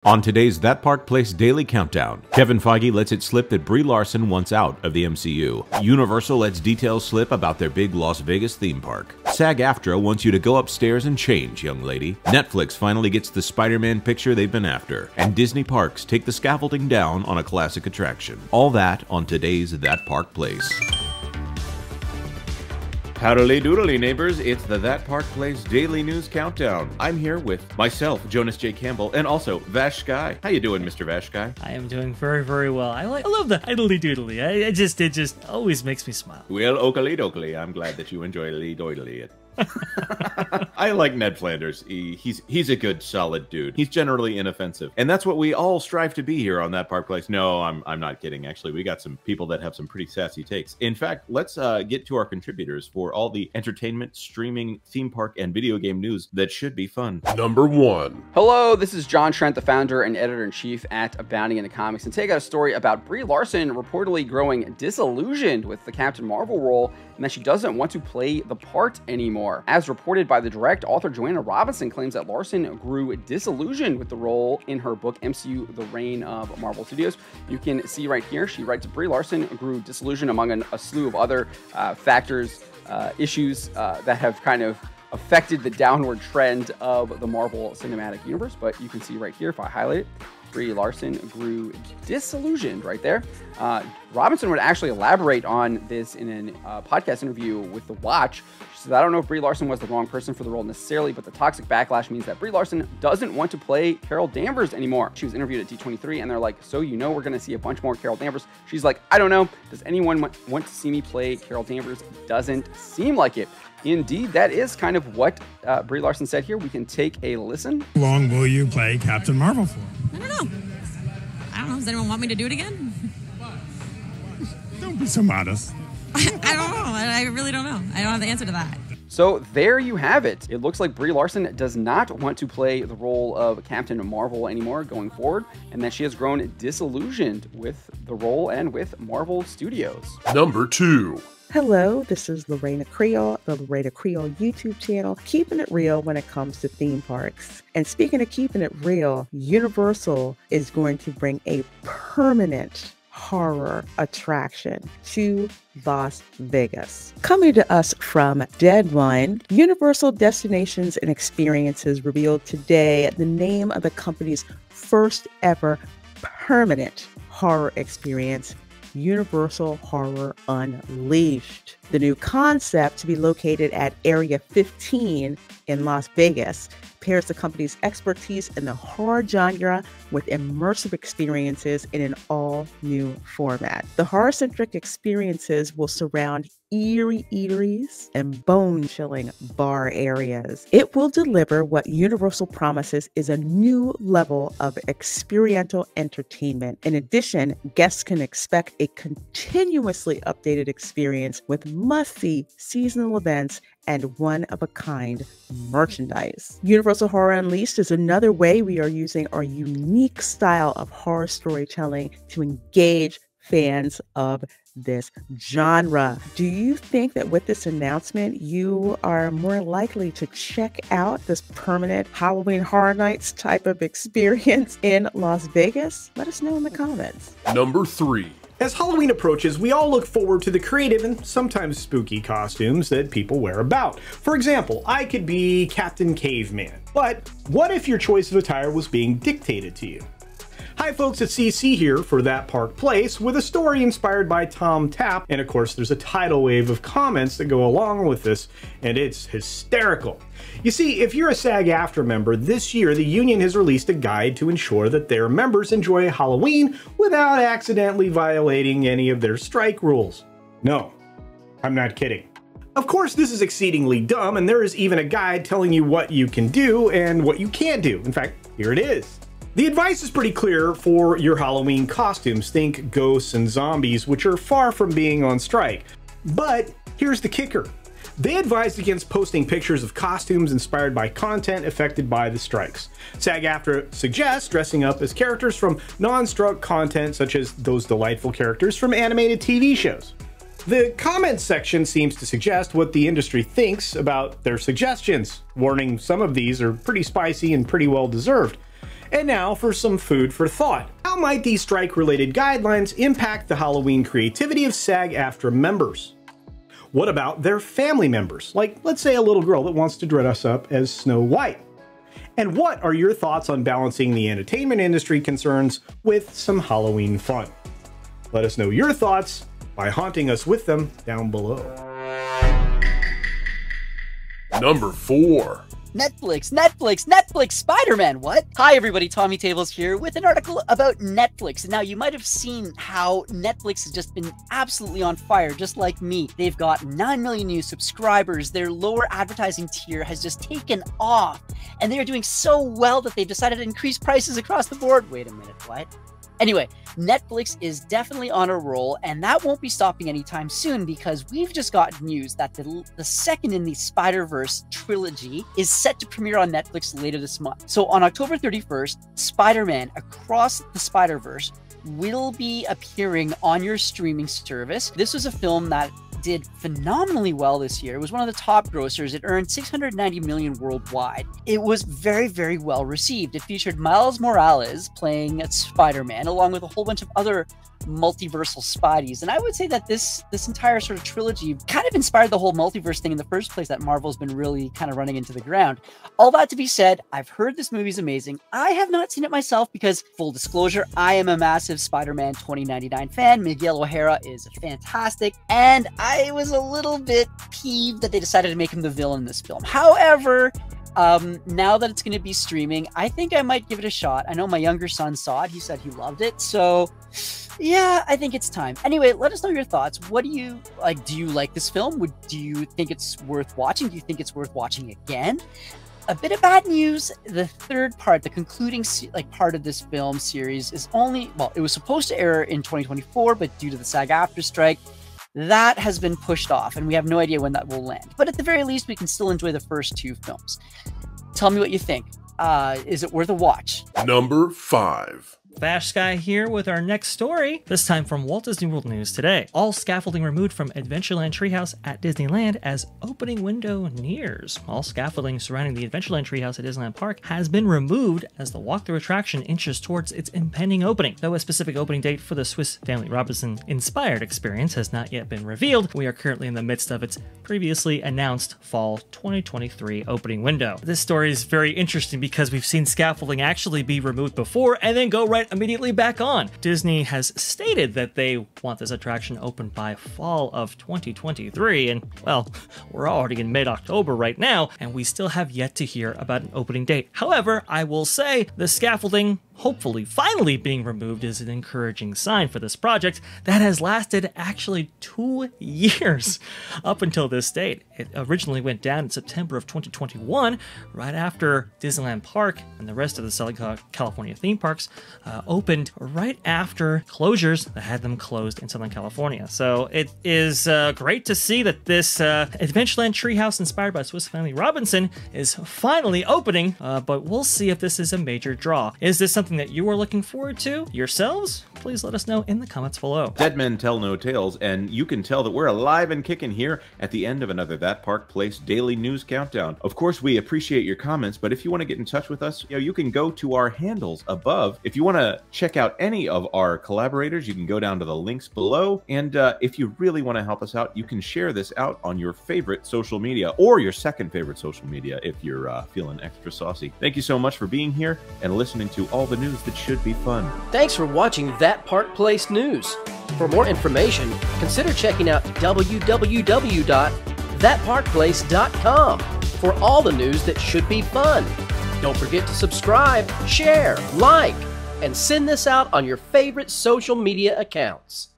On today's That Park Place Daily Countdown, Kevin Feige lets it slip that Brie Larson wants out of the MCU. Universal lets details slip about their big Las Vegas theme park. SAG-AFTRA wants you to go upstairs and change, young lady. Netflix finally gets the SpiderMan picture they've been after. And Disney parks take the scaffolding down on a classic attraction. All that on today's That Park Place. Howdly doodly neighbors, it's the That Park Place Daily News Countdown. I'm here with myself, Jonas J. Campbell, and also Vash Sky. How you doing, Mr. Vash Sky? I am doing very, very well. I love the hidly doodly. It just always makes me smile. Well, oakley dokley, I'm glad that you enjoy lee doidly it. I like Ned Flanders. He's a good, solid dude. He's generally inoffensive, and that's what we all strive to be here on That Park Place. No, I'm not kidding. Actually, we got some people that have some pretty sassy takes. In fact, let's get to our contributors for all the entertainment, streaming, theme park, and video game news that should be fun. Number 1. Hello, this is John Trent, the founder and editor-in-chief at Abounding in the Comics, and today I got a story about Brie Larson reportedly growing disillusioned with the Captain Marvel role and that she doesn't want to play the part anymore. As reported by the direct, author Joanna Robinson claims that Larson grew disillusioned with the role in her book MCU: The Reign of Marvel Studios. You can see right here, she writes, Brie Larson grew disillusioned among a slew of other factors, issues that have kind of affected the downward trend of the Marvel Cinematic Universe. But you can see right here, if I highlight it, Brie Larson grew disillusioned right there. Robinson would actually elaborate on this in a podcast interview with The Watch. She said, I don't know if Brie Larson was the wrong person for the role necessarily, but the toxic backlash means that Brie Larson doesn't want to play Carol Danvers anymore. She was interviewed at D23 and they're like, so you know we're going to see a bunch more Carol Danvers. She's like, I don't know. Does anyone want to see me play Carol Danvers? Doesn't seem like it. Indeed, that is kind of what Brie Larson said here. We can take a listen. How long will you play Captain Marvel for? I don't know. Does anyone want me to do it again? Don't be so modest. I don't know. I really don't know. I don't have the answer to that. So there you have it. It looks like Brie Larson does not want to play the role of Captain Marvel anymore going forward, and that she has grown disillusioned with the role and with Marvel Studios. Number 2. Hello, this is Lorena Creole, the Lorena Creole YouTube channel, keeping it real when it comes to theme parks. And speaking of keeping it real, Universal is going to bring a permanent horror attraction to Las Vegas. Coming to us from Dead One, Universal Destinations and Experiences revealed today the name of the company's first ever permanent horror experience, Universal Horror Unleashed. The new concept, to be located at Area 15 in Las Vegas, pairs the company's expertise in the horror genre with immersive experiences in an all-new format. The horror-centric experiences will surround eerie eateries and bone-chilling bar areas. It will deliver what Universal promises is a new level of experiential entertainment. In addition, guests can expect a continuously updated experience with must-see seasonal events and one-of-a-kind merchandise. Universal Horror Unleashed is another way we are using our unique style of horror storytelling to engage fans of this genre. Do you think that with this announcement, you are more likely to check out this permanent Halloween Horror Nights type of experience in Las Vegas? Let us know in the comments. Number 3. As Halloween approaches, we all look forward to the creative and sometimes spooky costumes that people wear about. For example, I could be Captain Caveman. But what if your choice of attire was being dictated to you? Hi folks, it's CC here for That Park Place with a story inspired by Tom Tapp, and of course there's a tidal wave of comments that go along with this, and it's hysterical. You see, if you're a SAG-AFTRA member, this year the union has released a guide to ensure that their members enjoy Halloween without accidentally violating any of their strike rules. No, I'm not kidding. Of course, this is exceedingly dumb, and there is even a guide telling you what you can do and what you can't do. In fact, here it is. The advice is pretty clear for your Halloween costumes. Think ghosts and zombies, which are far from being on strike. But here's the kicker. They advised against posting pictures of costumes inspired by content affected by the strikes. SAG-AFTRA suggests dressing up as characters from non-struck content, such as those delightful characters from animated TV shows. The comments section seems to suggest what the industry thinks about their suggestions. Warning, some of these are pretty spicy and pretty well deserved. And now for some food for thought. How might these strike-related guidelines impact the Halloween creativity of SAG-AFTRA members? What about their family members? Like, let's say a little girl that wants to dress up as Snow White. And what are your thoughts on balancing the entertainment industry concerns with some Halloween fun? Let us know your thoughts by haunting us with them down below. Number 4. Netflix, SpiderMan, what? Hi everybody, Tommy Tables here with an article about Netflix. Now you might have seen how Netflix has just been absolutely on fire, just like me. They've got 9 million new subscribers, their lower advertising tier has just taken off, and they are doing so well that they've decided to increase prices across the board. Wait a minute, what? Anyway, Netflix is definitely on a roll, and that won't be stopping anytime soon because we've just got news that the second in the Spider-Verse trilogy is set to premiere on Netflix later this month. So on October 31st, Spider-Man Across the Spider-Verse will be appearing on your streaming service. This was a film that did phenomenally well this year. It was one of the top grossers. It earned $690 million worldwide. It was very, very well received. It featured Miles Morales playing Spider-Man, along with a whole bunch of other multiversal Spideys. And I would say that this entire sort of trilogy kind of inspired the whole multiverse thing in the first place that Marvel's been really kind of running into the ground. All that to be said, I've heard this movie's amazing. I have not seen it myself because, full disclosure, I am a massive Spider-Man 2099 fan. Miguel O'Hara is fantastic, and I was a little bit peeved that they decided to make him the villain in this film. However, now that it's going to be streaming, I think I might give it a shot. I know my younger son saw it. He said he loved it. So yeah, I think it's time. Anyway, let us know your thoughts. What do you like? Do you like this film? Do you think it's worth watching? Do you think it's worth watching again? A bit of bad news. The third part, the concluding part of this film series is only, well, it was supposed to air in 2024, but due to the SAG-AFTRA strike, that has been pushed off, and we have no idea when that will land. But at the very least, we can still enjoy the first 2 films. Tell me what you think. Is it worth a watch? Number 5. Vash Guy here with our next story, this time from Walt Disney World News Today. All scaffolding removed from Adventureland Treehouse at Disneyland as opening window nears. All scaffolding surrounding the Adventureland Treehouse at Disneyland Park has been removed as the walkthrough attraction inches towards its impending opening. Though a specific opening date for the Swiss Family Robinson-inspired experience has not yet been revealed, we are currently in the midst of its previously announced fall 2023 opening window. This story is very interesting because we've seen scaffolding actually be removed before and then go right immediately back on. Disney has stated that they want this attraction open by fall of 2023, and well, we're already in mid-October right now, and we still have yet to hear about an opening date. However, I will say the scaffolding hopefully finally being removed is an encouraging sign for this project that has lasted actually 2 years up until this date. It originally went down in September of 2021, right after Disneyland Park and the rest of the Southern California theme parks opened right after closures that had them closed in Southern California. So it is great to see that this Adventureland Treehouse inspired by Swiss Family Robinson is finally opening, but we'll see if this is a major draw. Is this something that you are looking forward to yourselves? Please let us know in the comments below. Dead men tell no tales, and you can tell that we're alive and kicking here at the end of another That Park Place daily news countdown. Of course, we appreciate your comments, but if you want to get in touch with us, you can go to our handles above. If you want to check out any of our collaborators, you can go down to the links below. And if you really want to help us out, you can share this out on your favorite social media or your second favorite social media if you're feeling extra saucy. Thank you so much for being here and listening to all the news that should be fun. Thanks for watching That Park Place News. For more information, consider checking out www.thatparkplace.com for all the news that should be fun. Don't forget to subscribe, share, like, and send this out on your favorite social media accounts.